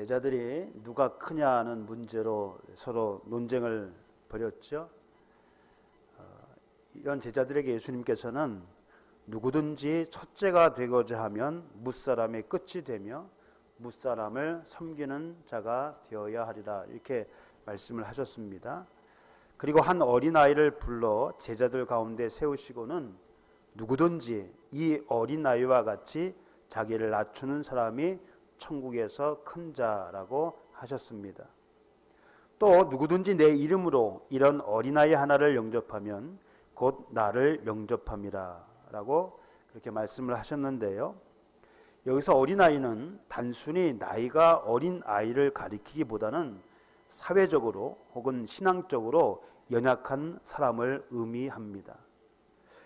제자들이 누가 크냐는 문제로 서로 논쟁을 벌였죠. 이런 제자들에게 예수님께서는 누구든지 첫째가 되고자 하면 뭇사람의 끝이 되며 뭇사람을 섬기는 자가 되어야 하리라, 이렇게 말씀을 하셨습니다. 그리고 한 어린아이를 불러 제자들 가운데 세우시고는 누구든지 이 어린아이와 같이 자기를 낮추는 사람이 천국에서 큰 자라고 하셨습니다. 또 누구든지 내 이름으로 이런 어린아이 하나를 영접하면 곧 나를 영접함이라 라고 그렇게 말씀을 하셨는데요. 여기서 어린아이는 단순히 나이가 어린 아이를 가리키기보다는 사회적으로 혹은 신앙적으로 연약한 사람을 의미합니다.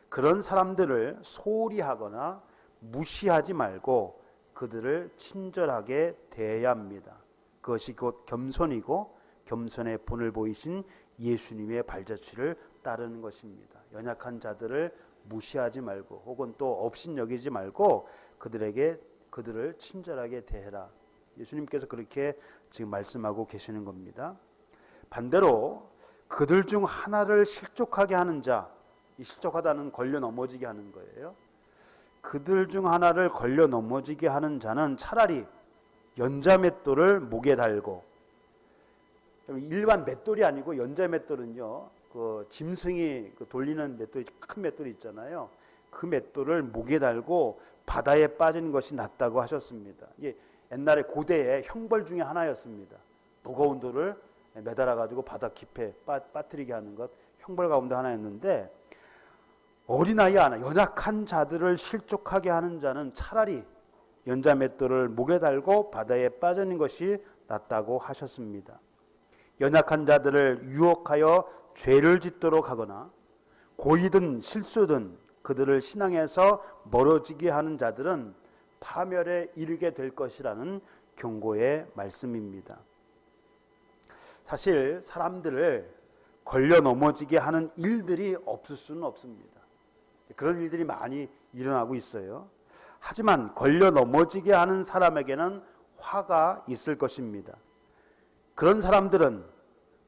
그런 사람들을 소홀히 하거나 무시하지 말고 그들을 친절하게 대해야 합니다. 그것이 곧 겸손이고 겸손의 본을 보이신 예수님의 발자취를 따르는 것입니다. 연약한 자들을 무시하지 말고 혹은 또 업신여기지 말고 그들을 친절하게 대해라. 예수님께서 그렇게 지금 말씀하고 계시는 겁니다. 반대로 그들 중 하나를 실족하게 하는 자, 이 실족하다는 걸려 넘어지게 하는 거예요. 그들 중 하나를 걸려 넘어지게 하는 자는 차라리 연자맷돌을 목에 달고, 일반 맷돌이 아니고 연자맷돌은요, 그 짐승이 돌리는 맷돌이, 큰 맷돌이 있잖아요. 그 맷돌을 목에 달고 바다에 빠지는 것이 낫다고 하셨습니다. 이게 옛날에 고대의 형벌 중에 하나였습니다. 무거운 돌을 매달아 가지고 바다 깊에 빠뜨리게 하는 것, 형벌 가운데 하나였는데, 어린아이 하나, 연약한 자들을 실족하게 하는 자는 차라리 연자맷돌을 목에 달고 바다에 빠지는 것이 낫다고 하셨습니다. 연약한 자들을 유혹하여 죄를 짓도록 하거나 고의든 실수든 그들을 신앙에서 멀어지게 하는 자들은 파멸에 이르게 될 것이라는 경고의 말씀입니다. 사실 사람들을 걸려 넘어지게 하는 일들이 없을 수는 없습니다. 그런 일들이 많이 일어나고 있어요. 하지만 걸려 넘어지게 하는 사람에게는 화가 있을 것입니다. 그런 사람들은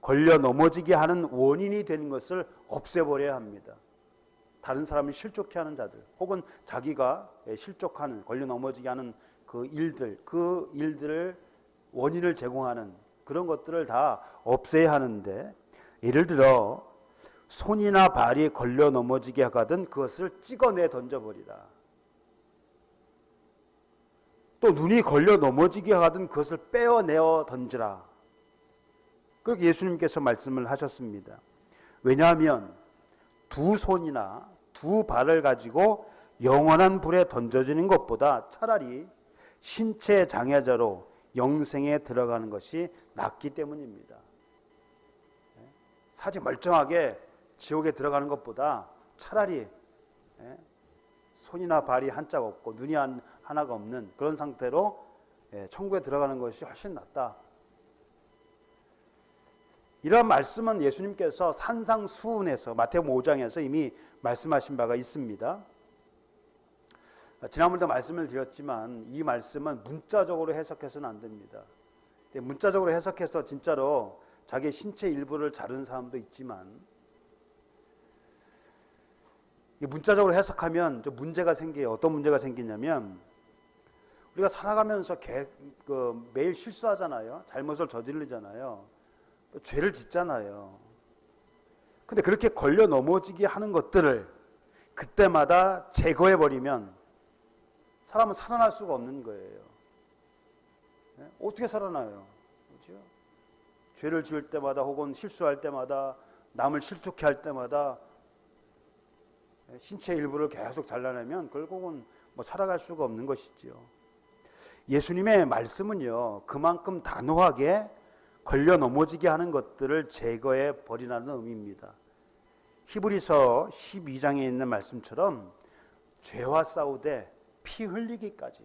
걸려 넘어지게 하는 원인이 되는 것을 없애버려야 합니다. 다른 사람을 실족해 하는 자들, 혹은 자기가 실족하는, 걸려 넘어지게 하는 그 일들을 원인을 제공하는 그런 것들을 다 없애야 하는데, 예를 들어 손이나 발이 걸려 넘어지게 하거든 그것을 찍어내 던져버리라. 또 눈이 걸려 넘어지게 하거든 그것을 빼어내어 던지라. 그렇게 예수님께서 말씀을 하셨습니다. 왜냐하면 두 손이나 두 발을 가지고 영원한 불에 던져지는 것보다 차라리 신체 장애자로 영생에 들어가는 것이 낫기 때문입니다. 사지 멀쩡하게 지옥에 들어가는 것보다 차라리 손이나 발이 한짝 없고 눈이 하나가 없는 그런 상태로 천국에 들어가는 것이 훨씬 낫다. 이런 말씀은 예수님께서 산상수훈에서, 마태복음 5장에서 이미 말씀하신 바가 있습니다. 지난번에도 말씀을 드렸지만 이 말씀은 문자적으로 해석해서는 안 됩니다. 문자적으로 해석해서 진짜로 자기 신체 일부를 자르는 사람도 있지만, 문자적으로 해석하면 좀 문제가 생겨요. 어떤 문제가 생기냐면, 우리가 살아가면서 매일 실수하잖아요. 잘못을 저지르잖아요. 또 죄를 짓잖아요. 근데 그렇게 걸려 넘어지게 하는 것들을 그때마다 제거해버리면 사람은 살아날 수가 없는 거예요. 어떻게 살아나요? 그렇죠? 죄를 지을 때마다 혹은 실수할 때마다, 남을 실족해 할 때마다 신체 일부를 계속 잘라내면 결국은 살아갈 수가 없는 것이죠. 예수님의 말씀은요, 그만큼 단호하게 걸려 넘어지게 하는 것들을 제거해 버리라는 의미입니다. 히브리서 12장에 있는 말씀처럼 죄와 싸우되 피 흘리기까지,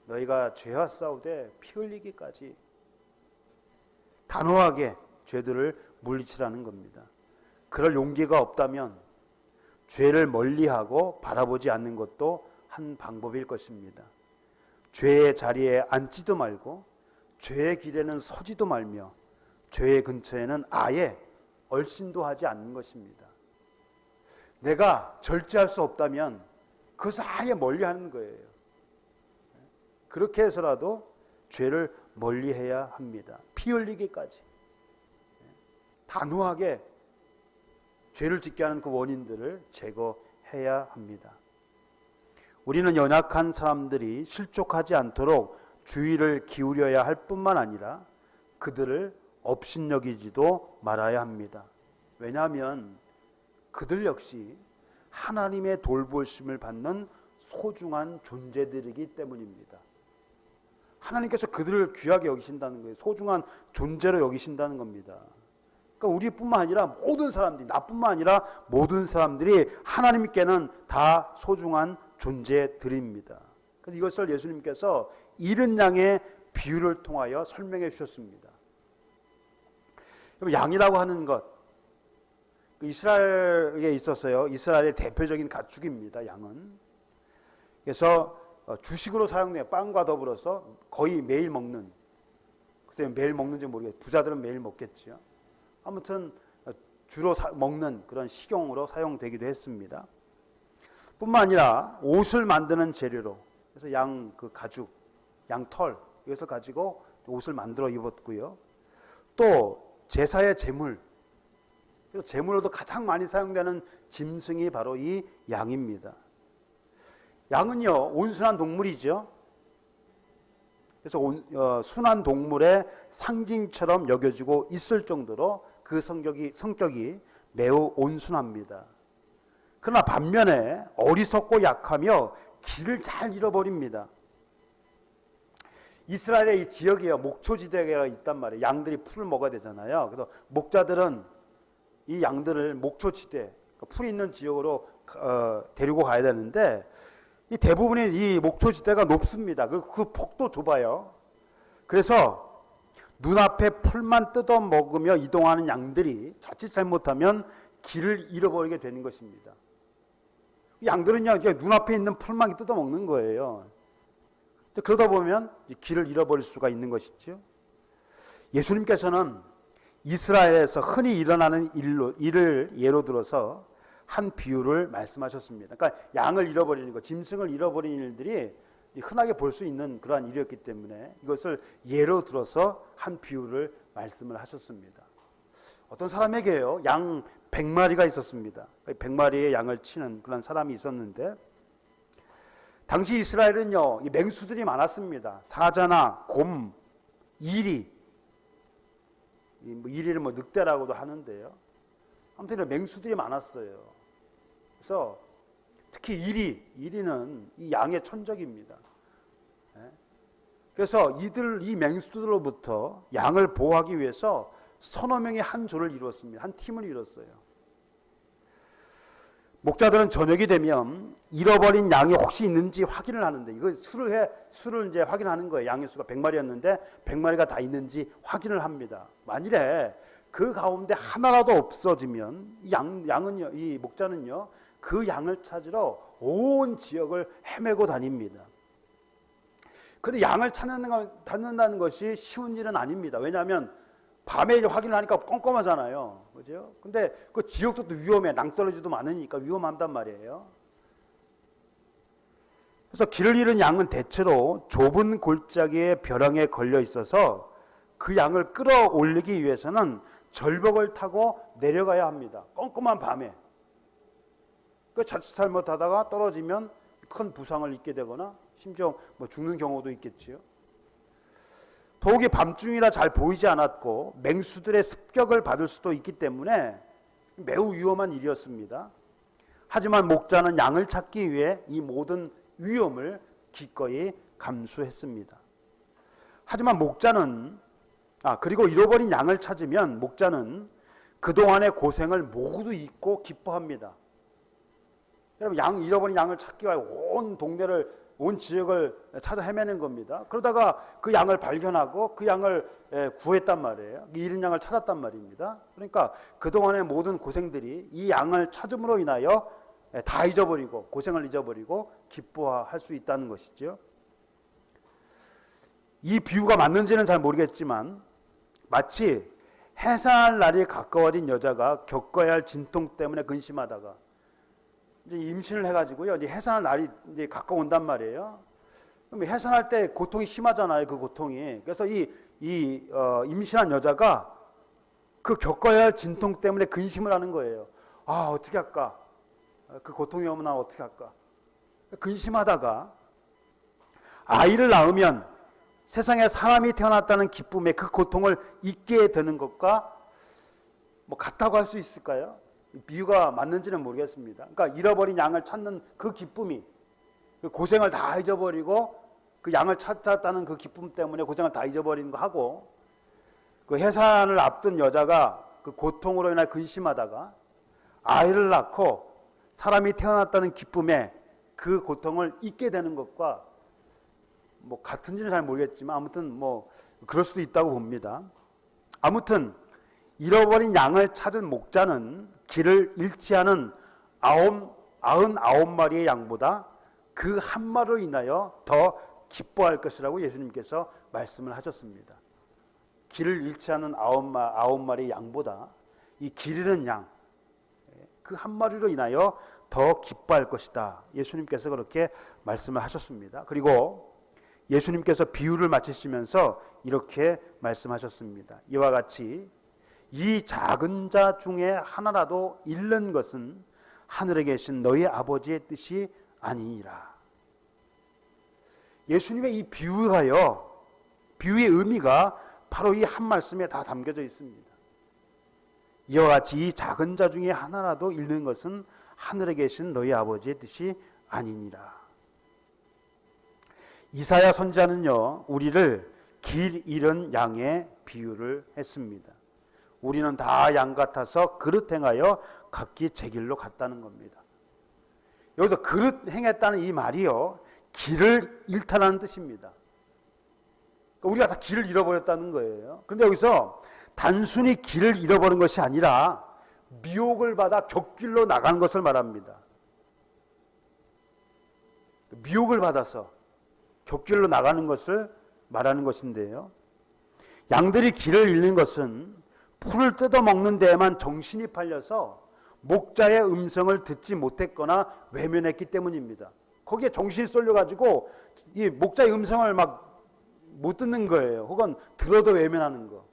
너희가 죄와 싸우되 피 흘리기까지 단호하게 죄들을 물리치라는 겁니다. 그럴 용기가 없다면 죄를 멀리하고 바라보지 않는 것도 한 방법일 것입니다. 죄의 자리에 앉지도 말고 죄의 길에는 서지도 말며 죄의 근처에는 아예 얼씬도 하지 않는 것입니다. 내가 절제할 수 없다면 그것을 아예 멀리하는 거예요. 그렇게 해서라도 죄를 멀리해야 합니다. 피 흘리기까지 단호하게 죄를 짓게 하는 그 원인들을 제거해야 합니다. 우리는 연약한 사람들이 실족하지 않도록 주의를 기울여야 할 뿐만 아니라 그들을 업신여기지도 말아야 합니다. 왜냐하면 그들 역시 하나님의 돌보심을 받는 소중한 존재들이기 때문입니다. 하나님께서 그들을 귀하게 여기신다는 거예요. 소중한 존재로 여기신다는 겁니다. 그러니까 우리뿐만 아니라 모든 사람들이, 나뿐만 아니라 모든 사람들이 하나님께는 다 소중한 존재들입니다. 그래서 이것을 예수님께서 잃은 양의 비유를 통하여 설명해 주셨습니다. 양이라고 하는 것, 이스라엘에 있어서요, 이스라엘의 대표적인 가축입니다. 양은. 그래서 주식으로 사용돼요. 빵과 더불어서 거의 매일 먹는, 글쎄요 매일 먹는지 모르겠어요. 부자들은 매일 먹겠지요. 아무튼 주로 먹는 그런 식용으로 사용되기도 했습니다. 뿐만 아니라 옷을 만드는 재료로, 그래서 양 그 가죽, 양털 이것을 가지고 옷을 만들어 입었고요. 또 제사의 제물, 제물로도 가장 많이 사용되는 짐승이 바로 이 양입니다. 양은요 온순한 동물이죠. 그래서 순한 동물의 상징처럼 여겨지고 있을 정도로 그 성격이 매우 온순합니다. 그러나 반면에 어리석고 약하며 길을 잘 잃어버립니다. 이스라엘의 이 지역이요 목초지대가 있단 말이에요. 양들이 풀을 먹어야 되잖아요. 그래서 목자들은 이 양들을 목초지대, 풀이 있는 지역으로 데리고 가야 되는데 이 대부분의 이 목초지대가 높습니다. 그 폭도 좁아요. 그래서 눈앞에 풀만 뜯어 먹으며 이동하는 양들이 자칫 잘못하면 길을 잃어버리게 되는 것입니다. 양들은요 눈앞에 있는 풀만 뜯어 먹는 거예요. 그러다 보면 길을 잃어버릴 수가 있는 것이죠. 예수님께서는 이스라엘에서 흔히 일어나는 일을 예로 들어서 한 비유를 말씀하셨습니다. 그러니까 양을 잃어버리는 것, 짐승을 잃어버리는 일들이 흔하게 볼 수 있는 그러한 일이었기 때문에 이것을 예로 들어서 한 비유를 말씀을 하셨습니다. 어떤 사람에게요 양 100마리가 있었습니다. 100마리의 양을 치는 그런 사람이 있었는데 당시 이스라엘은요 이 맹수들이 많았습니다. 사자나 곰, 이리, 이리를 늑대라고도 하는데요. 아무튼 맹수들이 많았어요. 그래서 특히 이리는 이 양의 천적입니다. 그래서 이 맹수들로부터 양을 보호하기 위해서 서너 명의 한 조를 이루었습니다. 한 팀을 이뤘어요. 목자들은 저녁이 되면 잃어버린 양이 혹시 있는지 확인을 하는데, 이거 수를 이제 확인하는 거예요. 양의 수가 100마리였는데 100마리가 다 있는지 확인을 합니다. 만일에 그 가운데 하나라도 없어지면 양은요, 이 목자는요, 그 양을 찾으러 온 지역을 헤매고 다닙니다. 그런데 양을 찾는다는 것이 쉬운 일은 아닙니다. 왜냐하면 밤에 이제 확인을 하니까 껌껌하잖아요. 그죠? 근데 그 지역도 또 위험해. 낭떠러지도 많으니까 위험한단 말이에요. 그래서 길을 잃은 양은 대체로 좁은 골짜기의 벼랑에 걸려 있어서 그 양을 끌어올리기 위해서는 절벽을 타고 내려가야 합니다. 껌껌한 밤에. 그 자칫 잘못하다가 떨어지면 큰 부상을 입게 되거나 심지어 죽는 경우도 있겠지요. 더욱이 밤중이라 잘 보이지 않았고 맹수들의 습격을 받을 수도 있기 때문에 매우 위험한 일이었습니다. 하지만 목자는 양을 찾기 위해 이 모든 위험을 기꺼이 감수했습니다. 하지만 그리고 잃어버린 양을 찾으면 목자는 그동안의 고생을 모두 잊고 기뻐합니다. 여러분, 잃어버린 양을 찾기 위해 온 지역을 찾아 헤매는 겁니다. 그러다가 그 양을 발견하고 그 양을 구했단 말이에요. 잃은 양을 찾았단 말입니다. 그러니까 그동안의 모든 고생들이 이 양을 찾음으로 인하여 다 잊어버리고 고생을 잊어버리고 기뻐할 수 있다는 것이죠. 이 비유가 맞는지는 잘 모르겠지만 마치 해산할 날이 가까워진 여자가 겪어야 할 진통 때문에 근심하다가 이제 임신을 해가지고요, 이제 해산할 날이 이제 가까운단 말이에요. 그럼 해산할 때 고통이 심하잖아요, 그 고통이. 그래서 임신한 여자가 그 겪어야 할 진통 때문에 근심을 하는 거예요. 아, 어떻게 할까? 그 고통이 오면 나 어떻게 할까? 근심하다가 아이를 낳으면 세상에 사람이 태어났다는 기쁨에 그 고통을 잊게 되는 것과 뭐 같다고 할 수 있을까요? 비유가 맞는지는 모르겠습니다. 그러니까 잃어버린 양을 찾는 그 기쁨이, 그 고생을 다 잊어버리고 그 양을 찾았다는 그 기쁨 때문에 고생을 다 잊어버린 거 하고, 그 해산을 앞둔 여자가 그 고통으로 인해 근심하다가 아이를 낳고 사람이 태어났다는 기쁨에 그 고통을 잊게 되는 것과 뭐 같은지는 잘 모르겠지만 아무튼 뭐 그럴 수도 있다고 봅니다. 아무튼 잃어버린 양을 찾은 목자는 길을 잃지 않은 99마리의 양보다 그 한 마리로 인하여 더 기뻐할 것이라고 예수님께서 말씀을 하셨습니다. 길을 잃지 않은 99마리의 양보다 이 길 잃은 양, 그 한 마리로 인하여 더 기뻐할 것이다. 예수님께서 그렇게 말씀을 하셨습니다. 그리고 예수님께서 비유를 마치시면서 이렇게 말씀하셨습니다. 이와 같이 이 작은 자 중에 하나라도 잃는 것은 하늘에 계신 너희 아버지의 뜻이 아니니라. 예수님의 이 비유가요, 비유의 의미가 바로 이 한 말씀에 다 담겨져 있습니다. 이와 같이 이 작은 자 중에 하나라도 잃는 것은 하늘에 계신 너희 아버지의 뜻이 아니니라. 이사야 선지자는요, 우리를 길 잃은 양의 비유를 했습니다. 우리는 다 양 같아서 그릇 행하여 각기 제 길로 갔다는 겁니다. 여기서 그릇 행했다는 이 말이요, 길을 잃다라는 뜻입니다. 우리가 다 길을 잃어버렸다는 거예요. 그런데 여기서 단순히 길을 잃어버린 것이 아니라 미혹을 받아 곁길로 나간 것을 말합니다. 미혹을 받아서 곁길로 나가는 것을 말하는 것인데요, 양들이 길을 잃는 것은 풀을 뜯어먹는 데에만 정신이 팔려서 목자의 음성을 듣지 못했거나 외면했기 때문입니다. 거기에 정신이 쏠려가지고 이 목자의 음성을 막 못 듣는 거예요. 혹은 들어도 외면하는 거.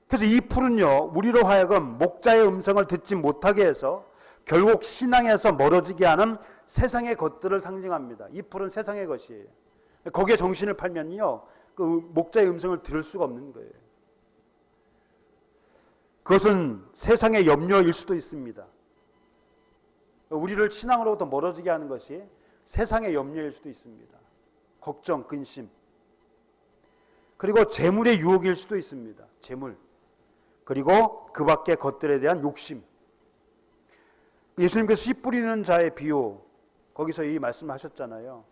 그래서 이 풀은요, 우리로 하여금 목자의 음성을 듣지 못하게 해서 결국 신앙에서 멀어지게 하는 세상의 것들을 상징합니다. 이 풀은 세상의 것이에요. 거기에 정신을 팔면요, 그 목자의 음성을 들을 수가 없는 거예요. 그것은 세상의 염려일 수도 있습니다. 우리를 신앙으로부터 멀어지게 하는 것이 세상의 염려일 수도 있습니다. 걱정, 근심. 그리고 재물의 유혹일 수도 있습니다. 재물. 그리고 그 밖의 것들에 대한 욕심. 예수님께서 씨 뿌리는 자의 비유, 거기서 이 말씀을 하셨잖아요.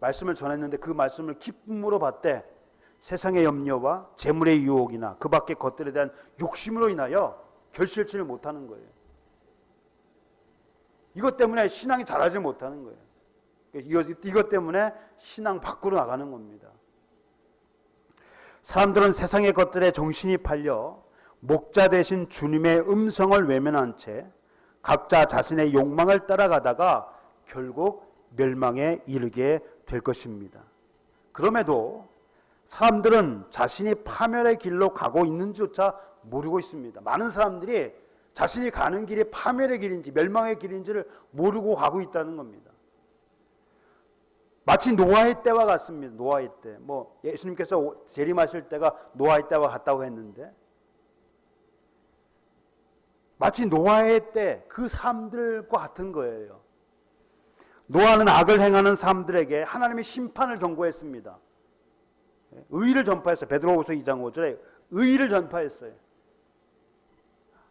말씀을 전했는데 그 말씀을 기쁨으로 받되 세상의 염려와 재물의 유혹이나 그 밖의 것들에 대한 욕심으로 인하여 결실치를 못하는 거예요. 이것 때문에 신앙이 자라지 못하는 거예요. 이것 때문에 신앙 밖으로 나가는 겁니다. 사람들은 세상의 것들에 정신이 팔려 목자 되신 주님의 음성을 외면한 채 각자 자신의 욕망을 따라가다가 결국 멸망에 이르게 될 것입니다. 그럼에도 사람들은 자신이 파멸의 길로 가고 있는지조차 모르고 있습니다. 많은 사람들이 자신이 가는 길이 파멸의 길인지 멸망의 길인지를 모르고 가고 있다는 겁니다. 마치 노아의 때와 같습니다. 노아의 때. 뭐 예수님께서 재림하실 때가 노아의 때와 같다고 했는데, 마치 노아의 때 그 사람들과 같은 거예요. 노아는 악을 행하는 사람들에게 하나님의 심판을 경고했습니다. 의의를 전파했어요. 베드로후서 2장 5절에 의의를 전파했어요.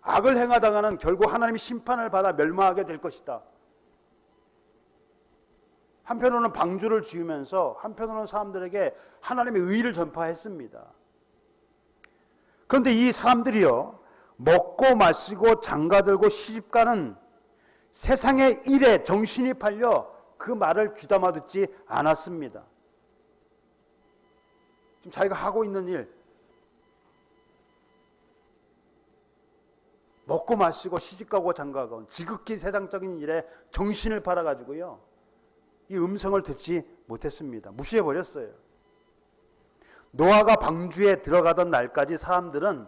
악을 행하다가는 결국 하나님의 심판을 받아 멸망하게 될 것이다. 한편으로는 방주를 지으면서 한편으로는 사람들에게 하나님의 의의를 전파했습니다. 그런데 이 사람들이요, 먹고 마시고 장가들고 시집가는 세상의 일에 정신이 팔려 그 말을 귀담아 듣지 않았습니다. 지금 자기가 하고 있는 일, 먹고 마시고 시집가고 장가가고 지극히 세상적인 일에 정신을 팔아가지고요, 이 음성을 듣지 못했습니다. 무시해버렸어요. 노아가 방주에 들어가던 날까지 사람들은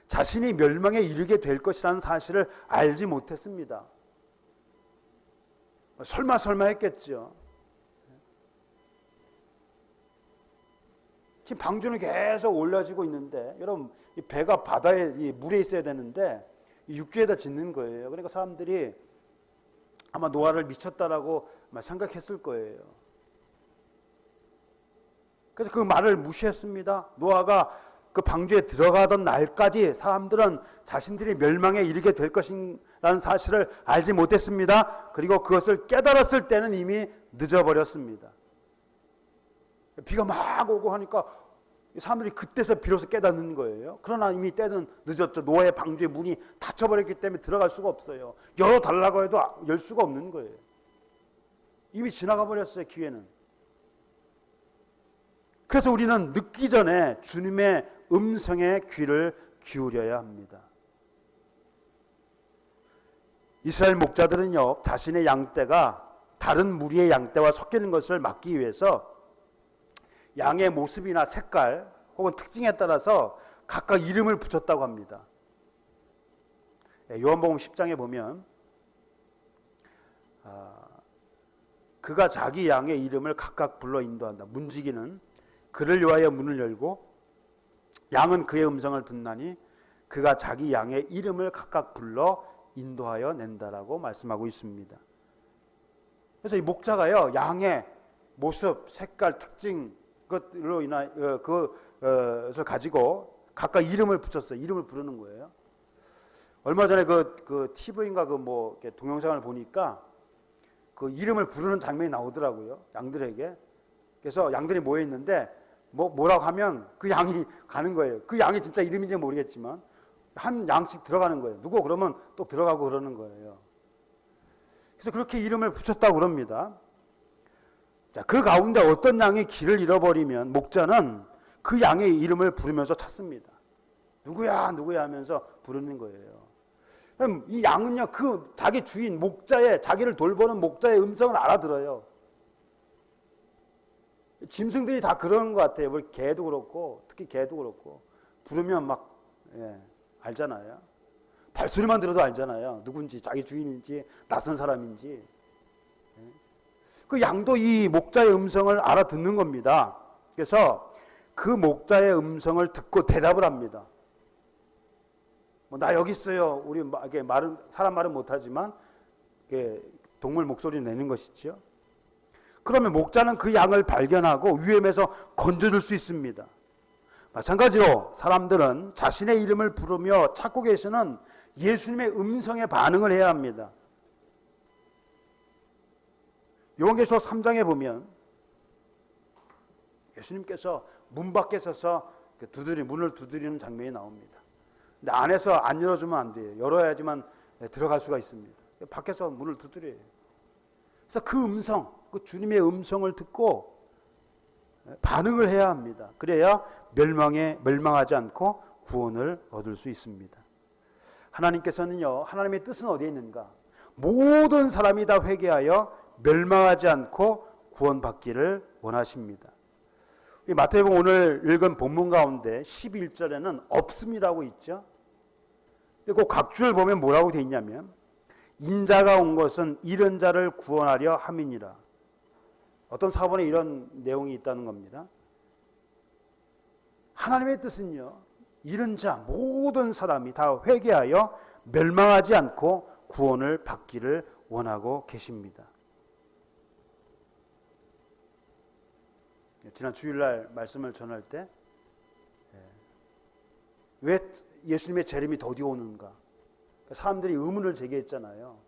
자신이 멸망에 이르게 될 것이라는 사실을 알지 못했습니다. 설마 했겠죠. 지금 방주는 계속 올라지고 있는데, 여러분, 이 배가 바다에, 이 물에 있어야 되는데 이 육지에다 짓는 거예요. 그러니까 사람들이 아마 노아를 미쳤다라고 생각했을 거예요. 그래서 그 말을 무시했습니다. 노아가 그 방주에 들어가던 날까지 사람들은 자신들이 멸망에 이르게 될 것이라는 사실을 알지 못했습니다. 그리고 그것을 깨달았을 때는 이미 늦어버렸습니다. 비가 막 오고 하니까 사람들이 그때서 비로소 깨닫는 거예요. 그러나 이미 때는 늦었죠. 노아의 방주의 문이 닫혀버렸기 때문에 들어갈 수가 없어요. 열어달라고 해도 열 수가 없는 거예요. 이미 지나가 버렸어요, 기회는. 그래서 우리는 늦기 전에 주님의 음성에 귀를 기울여야 합니다. 이스라엘 목자들은요, 자신의 양떼가 다른 무리의 양떼와 섞이는 것을 막기 위해서 양의 모습이나 색깔 혹은 특징에 따라서 각각 이름을 붙였다고 합니다. 요한복음 10장에 보면 그가 자기 양의 이름을 각각 불러 인도한다. 문지기는 그를 위하여 문을 열고 양은 그의 음성을 듣나니 그가 자기 양의 이름을 각각 불러 인도하여 낸다라고 말씀하고 있습니다. 그래서 이 목자가요, 양의 모습, 색깔, 특징 것으로 인하 그것을 가지고 각각 이름을 붙였어요. 이름을 부르는 거예요. 얼마 전에 그 TV인가 동영상을 보니까 그 이름을 부르는 장면이 나오더라고요. 양들에게. 그래서 양들이 모여 있는데 뭐라고 하면 그 양이 가는 거예요. 그 양이 진짜 이름인지 모르겠지만 한 양씩 들어가는 거예요. 누구 그러면 또 들어가고 그러는 거예요. 그래서 그렇게 이름을 붙였다고 그럽니다. 자, 그 가운데 어떤 양이 길을 잃어버리면 목자는 그 양의 이름을 부르면서 찾습니다. 누구야 하면서 부르는 거예요. 그럼 이 양은요, 그 자기 주인 목자의, 자기를 돌보는 목자의 음성을 알아들어요. 짐승들이 다 그러는 것 같아요. 뭐 개도 그렇고, 특히 개도 그렇고, 부르면 알잖아요. 발소리만 들어도 알잖아요. 누군지, 자기 주인인지 낯선 사람인지. 그 양도 이 목자의 음성을 알아듣는 겁니다. 그래서 그 목자의 음성을 듣고 대답을 합니다. 나 여기 있어요. 우리 말은, 사람 말은 못하지만 동물 목소리를 내는 것이죠. 그러면 목자는 그 양을 발견하고 위험에서 건져줄 수 있습니다. 마찬가지로 사람들은 자신의 이름을 부르며 찾고 계시는 예수님의 음성에 반응을 해야 합니다. 요한계시록 3장에 보면 예수님께서 문 밖에 서서 문을 두드리는 장면이 나옵니다. 근데 안에서 안 열어주면 안 돼요. 열어야지만 들어갈 수가 있습니다. 밖에서 문을 두드려요. 그래서 그 음성, 그 주님의 음성을 듣고 반응을 해야 합니다. 그래야 멸망하지 않고 구원을 얻을 수 있습니다. 하나님께서는요, 하나님의 뜻은 어디에 있는가? 모든 사람이 다 회개하여 멸망하지 않고 구원받기를 원하십니다. 마태복음 오늘 읽은 본문 가운데 11절에는 없음이라고 있죠. 그 각주를 보면 뭐라고 되어 있냐면 인자가 온 것은 잃은 자를 구원하려 함이니라. 어떤 사본에 이런 내용이 있다는 겁니다. 하나님의 뜻은요, 잃은 자 모든 사람이 다 회개하여 멸망하지 않고 구원을 받기를 원하고 계십니다. 지난 주일날 말씀을 전할 때 왜 예수님의 재림이 더디 오는가? 사람들이 의문을 제기했잖아요.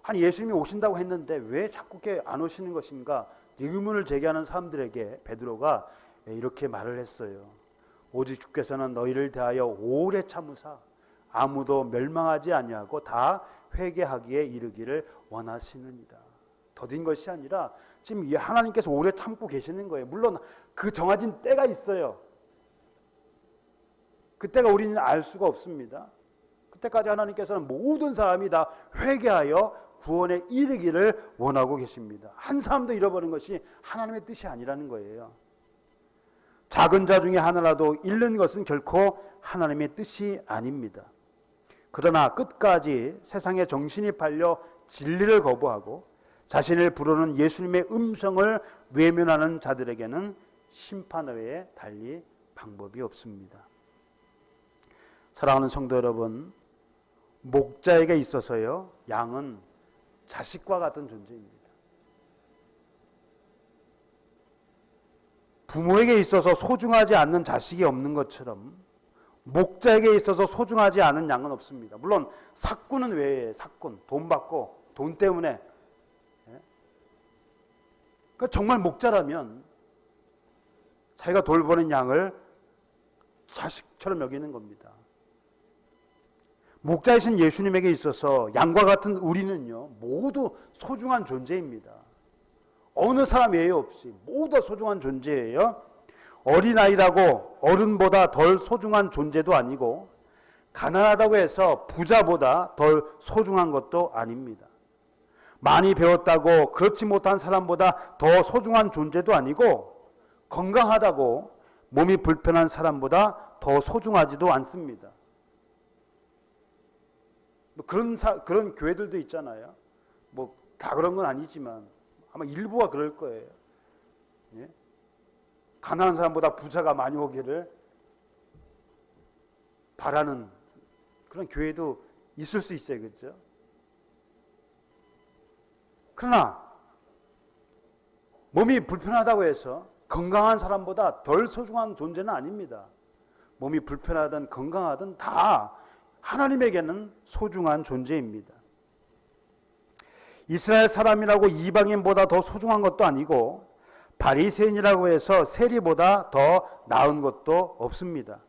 아니 예수님이 오신다고 했는데 왜 자꾸 안 오시는 것인가? 의문을 제기하는 사람들에게 베드로가 이렇게 말을 했어요. 오직 주께서는 너희를 대하여 오래 참으사 아무도 멸망하지 아니하고 다 회개하기에 이르기를 원하시느니라. 더딘 것이 아니라 지금 이 하나님께서 오래 참고 계시는 거예요. 물론 그 정해진 때가 있어요. 그때가 우리는 알 수가 없습니다. 그때까지 하나님께서는 모든 사람이 다 회개하여 구원에 이르기를 원하고 계십니다. 한 사람도 잃어버린 것이 하나님의 뜻이 아니라는 거예요. 작은 자 중에 하나라도 잃는 것은 결코 하나님의 뜻이 아닙니다. 그러나 끝까지 세상에 정신이 팔려 진리를 거부하고 자신을 부르는 예수님의 음성을 외면하는 자들에게는 심판 외에 달리 방법이 없습니다. 사랑하는 성도 여러분, 목자에게 있어서요, 양은 자식과 같은 존재입니다. 부모에게 있어서 소중하지 않는 자식이 없는 것처럼 목자에게 있어서 소중하지 않은 양은 없습니다. 물론 삭군은 왜 삭군, 돈 받고 돈 때문에, 그러니까 정말 목자라면 자기가 돌보는 양을 자식처럼 여기는 겁니다. 목자이신 예수님에게 있어서 양과 같은 우리는요, 모두 소중한 존재입니다. 어느 사람 예외 없이 모두 소중한 존재예요. 어린아이라고 어른보다 덜 소중한 존재도 아니고, 가난하다고 해서 부자보다 덜 소중한 것도 아닙니다. 많이 배웠다고 그렇지 못한 사람보다 더 소중한 존재도 아니고, 건강하다고 몸이 불편한 사람보다 더 소중하지도 않습니다. 그런 교회들도 있잖아요. 뭐 다 그런 건 아니지만 아마 일부가 그럴 거예요. 예? 가난한 사람보다 부자가 많이 오기를 바라는 그런 교회도 있을 수 있어요. 그렇죠? 그러나 몸이 불편하다고 해서 건강한 사람보다 덜 소중한 존재는 아닙니다. 몸이 불편하든 건강하든 다 하나님에게는 소중한 존재입니다. 이스라엘 사람이라고 이방인보다 더 소중한 것도 아니고, 바리새인이라고 해서 세리보다 더 나은 것도 없습니다.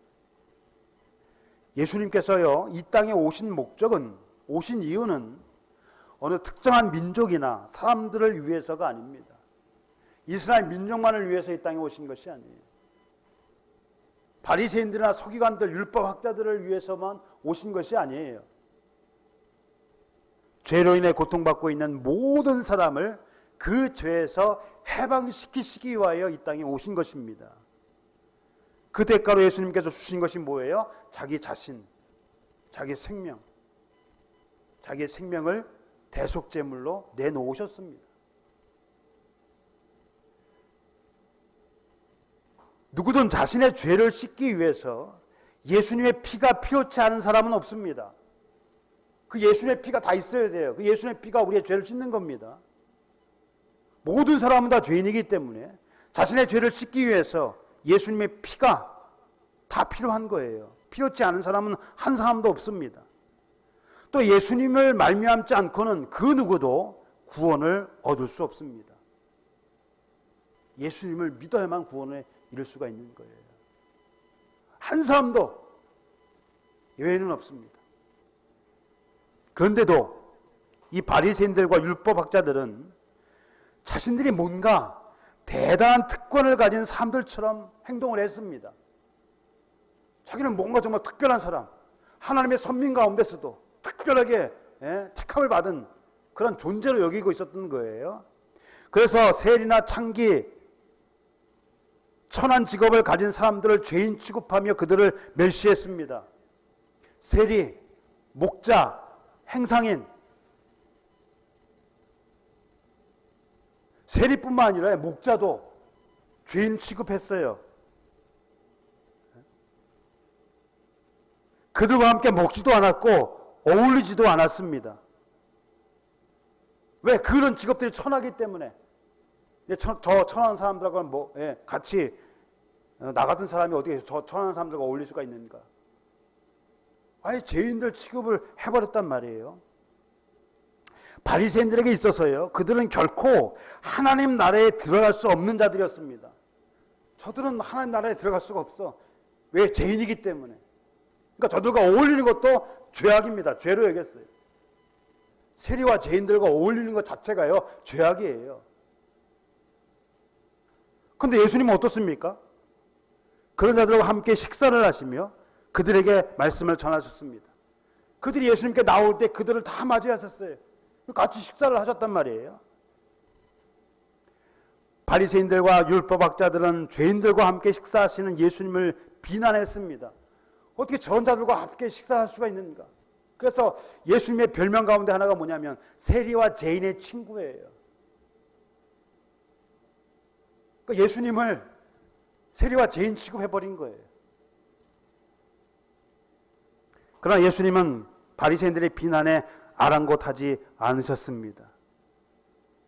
예수님께서요, 이 땅에 오신 목적은, 오신 이유는 어느 특정한 민족이나 사람들을 위해서가 아닙니다. 이스라엘 민족만을 위해서 이 땅에 오신 것이 아니에요. 바리새인들이나 서기관들, 율법학자들을 위해서만 오신 것이 아니에요. 죄로 인해 고통받고 있는 모든 사람을 그 죄에서 해방시키시기 위하여 이 땅에 오신 것입니다. 그 대가로 예수님께서 주신 것이 뭐예요? 자기 자신, 자기 생명, 자기의 생명을 대속제물로 내놓으셨습니다. 누구든 자신의 죄를 씻기 위해서 예수님의 피가 피어치 않은 사람은 없습니다. 그 예수님의 피가 다 있어야 돼요. 그 예수님의 피가 우리의 죄를 씻는 겁니다. 모든 사람은 다 죄인이기 때문에 자신의 죄를 씻기 위해서 예수님의 피가 다 필요한 거예요. 피어치 않은 사람은 한 사람도 없습니다. 또 예수님을 말미암지 않고는 그 누구도 구원을 얻을 수 없습니다. 예수님을 믿어야만 구원에 이룰 수가 있는 거예요. 한 사람도 예외는 없습니다. 그런데도 이 바리새인들과 율법학자들은 자신들이 뭔가 대단한 특권을 가진 사람들처럼 행동을 했습니다. 자기는 뭔가 정말 특별한 사람, 하나님의 선민 가운데서도 특별하게 택함을 받은 그런 존재로 여기고 있었던 거예요. 그래서 세리나 창기, 천한 직업을 가진 사람들을 죄인 취급하며 그들을 멸시했습니다. 세리, 목자, 행상인, 세리뿐만 아니라 목자도 죄인 취급했어요. 그들과 함께 먹지도 않았고 어울리지도 않았습니다. 왜? 그런 직업들이 천하기 때문에. 저 천한 사람들하고 같이 나 같은 사람이 어떻게 저 천한 사람들과 어울릴 수가 있는가? 아예 죄인들 취급을 해버렸단 말이에요. 바리새인들에게 있어서요, 그들은 결코 하나님 나라에 들어갈 수 없는 자들이었습니다. 저들은 하나님 나라에 들어갈 수가 없어. 왜? 죄인이기 때문에. 그러니까 저들과 어울리는 것도 죄악입니다. 죄로 여겼어요. 세리와 죄인들과 어울리는 것 자체가요 죄악이에요. 그런데 예수님은 어떻습니까? 그런 자들과 함께 식사를 하시며 그들에게 말씀을 전하셨습니다. 그들이 예수님께 나올 때 그들을 다 맞이하셨어요. 같이 식사를 하셨단 말이에요. 바리새인들과 율법학자들은 죄인들과 함께 식사하시는 예수님을 비난했습니다. 어떻게 저런 자들과 함께 식사할 수가 있는가? 그래서 예수님의 별명 가운데 하나가 뭐냐면 세리와 죄인의 친구예요. 그러니까 예수님을 세리와 죄인 취급해버린 거예요. 그러나 예수님은 바리새인들의 비난에 아랑곳하지 않으셨습니다.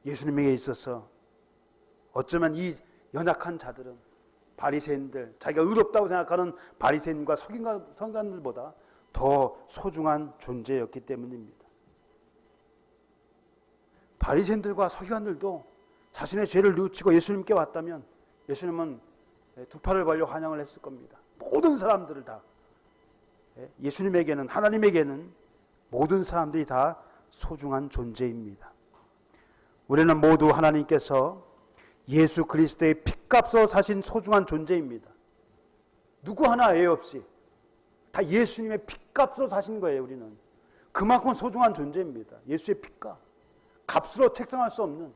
예수님에게 있어서 어쩌면 이 연약한 자들은 바리새인들, 자기가 의롭다고 생각하는 바리새인과 서기관들보다 더 소중한 존재였기 때문입니다. 바리새인들과 서기관들도 자신의 죄를 뉘우치고 예수님께 왔다면 예수님은 두 팔을 벌려 환영을 했을 겁니다. 모든 사람들을 다. 예수님에게는, 하나님에게는 모든 사람들이 다 소중한 존재입니다. 우리는 모두 하나님께서 예수 그리스도의 핏값으로 사신 소중한 존재입니다. 누구 하나 애 없이 다 예수님의 핏값으로 사신 거예요. 우리는 그만큼 소중한 존재입니다. 예수의 핏값, 값으로 책정할 수 없는,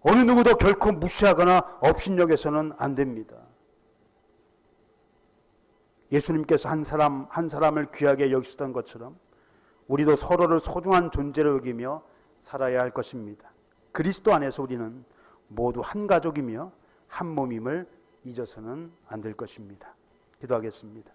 어느 누구도 결코 무시하거나 업신여겨서는 안 됩니다. 예수님께서 한 사람 한 사람을 귀하게 여기시던 것처럼 우리도 서로를 소중한 존재로 여기며 살아야 할 것입니다. 그리스도 안에서 우리는 모두 한 가족이며 한 몸임을 잊어서는 안 될 것입니다. 기도하겠습니다.